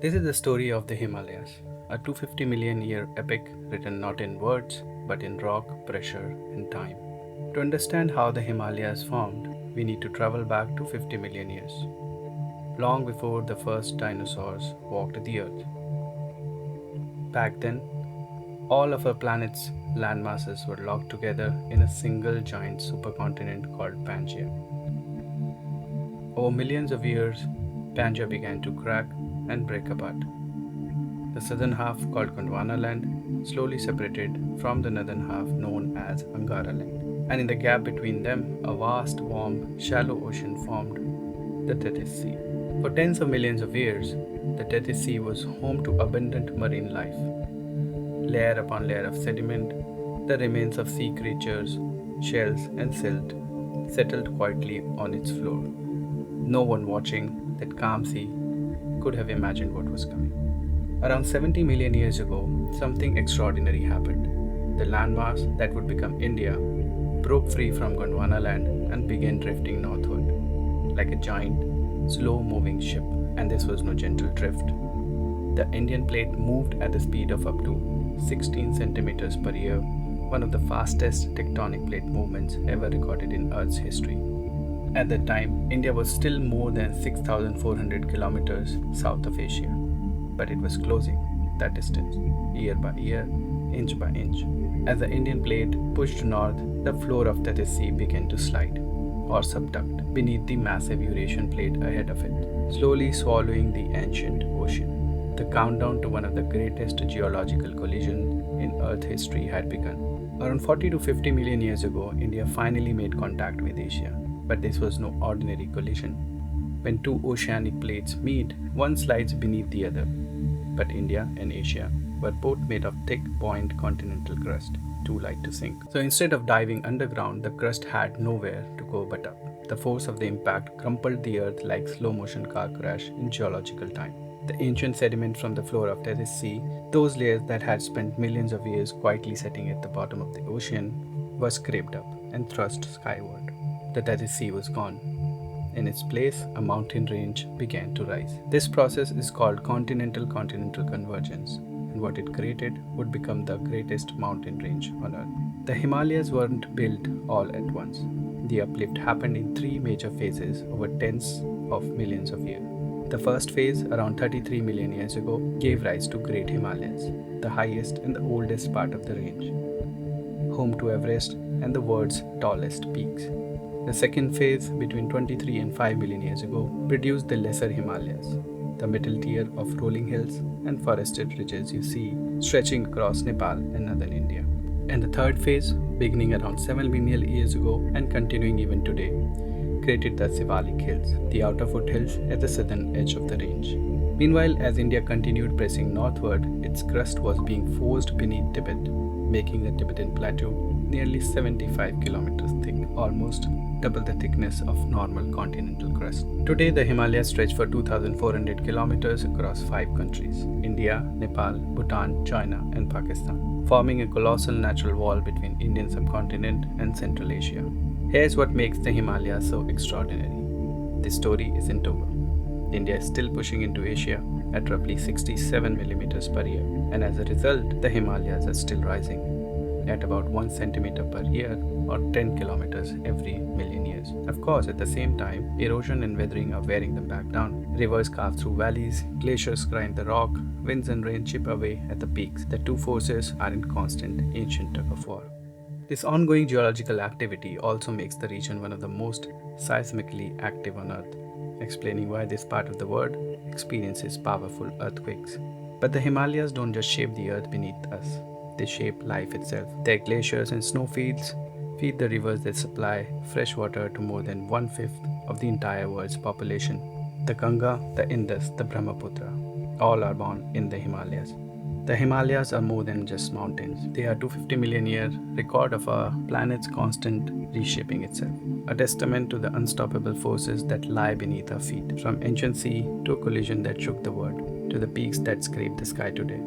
This is the story of the Himalayas, a 250 million year epic written not in words but in rock, pressure, and time. To understand how the Himalayas formed, we need to travel back to 50 million years, long before the first dinosaurs walked the earth. Back then, all of our planet's landmasses were locked together in a single giant supercontinent called Pangea. Over millions of years, Pangea began to crack and break apart. The southern half, called Gondwana land, slowly separated from the northern half known as Angara land. And in the gap between them, a vast, warm, shallow ocean formed, the Tethys Sea. For tens of millions of years, the Tethys Sea was home to abundant marine life. Layer upon layer of sediment, the remains of sea creatures, shells, and silt settled quietly on its floor. No one watching that calm sea could have imagined what was coming. Around 70 million years ago, something extraordinary happened. The landmass that would become India broke free from Gondwana land and began drifting northward, like a giant, slow moving ship. And this was no gentle drift. The Indian plate moved at the speed of up to 16 centimeters per year, one of the fastest tectonic plate movements ever recorded in Earth's history. At that time, India was still more than 6,400 kilometers south of Asia, but it was closing that distance, year by year, inch by inch. As the Indian plate pushed north, the floor of Tethys Sea began to slide, or subduct, beneath the massive Eurasian plate ahead of it, slowly swallowing the ancient ocean. The countdown to one of the greatest geological collisions in Earth history had begun. Around 40 to 50 million years ago, India finally made contact with Asia. But this was no ordinary collision. When two oceanic plates meet, one slides beneath the other. But India and Asia were both made of thick, buoyant continental crust, too light to sink. So instead of diving underground, the crust had nowhere to go but up. The force of the impact crumpled the earth like slow-motion car crash in geological time. The ancient sediment from the floor of Tethys Sea, those layers that had spent millions of years quietly setting at the bottom of the ocean, was scraped up and thrust skyward. The Tethys Sea was gone. In its place, a mountain range began to rise. This process is called continental-continental convergence, and what it created would become the greatest mountain range on Earth. The Himalayas weren't built all at once. The uplift happened in three major phases over tens of millions of years. The first phase, around 33 million years ago, gave rise to Great Himalayas, the highest and the oldest part of the range, home to Everest and the world's tallest peaks. The second phase, between 23 and 5 million years ago, produced the Lesser Himalayas, the middle tier of rolling hills and forested ridges you see stretching across Nepal and northern India. And the third phase, beginning around 7 million years ago and continuing even today, created the Sivalik Hills, the outer foothills at the southern edge of the range. Meanwhile, as India continued pressing northward, its crust was being forced beneath Tibet, making the Tibetan Plateau nearly 75 kilometers thick, almost double the thickness of normal continental crust. Today, the Himalayas stretch for 2,400 kilometers across 5 countries: India, Nepal, Bhutan, China, and Pakistan, forming a colossal natural wall between Indian subcontinent and Central Asia. Here's what makes the Himalayas so extraordinary. This story isn't over. India is still pushing into Asia at roughly 67 millimeters per year, and as a result, the Himalayas are still rising at about 1 centimeter per year or 10 kilometers every million years. Of course, at the same time, erosion and weathering are wearing them back down. Rivers carve through valleys, glaciers grind the rock, winds and rain chip away at the peaks. The two forces are in constant ancient tug of war. This ongoing geological activity also makes the region one of the most seismically active on Earth, explaining why this part of the world experiences powerful earthquakes. But the Himalayas don't just shape the earth beneath us, they shape life itself. Their glaciers and snowfields feed the rivers that supply fresh water to more than 1/5 of the entire world's population. The Ganga, the Indus, the Brahmaputra, all are born in the Himalayas. The Himalayas are more than just mountains. They are 250 million year record of our planet's constant reshaping itself, a testament to the unstoppable forces that lie beneath our feet, from ancient sea to a collision that shook the world, to the peaks that scrape the sky today.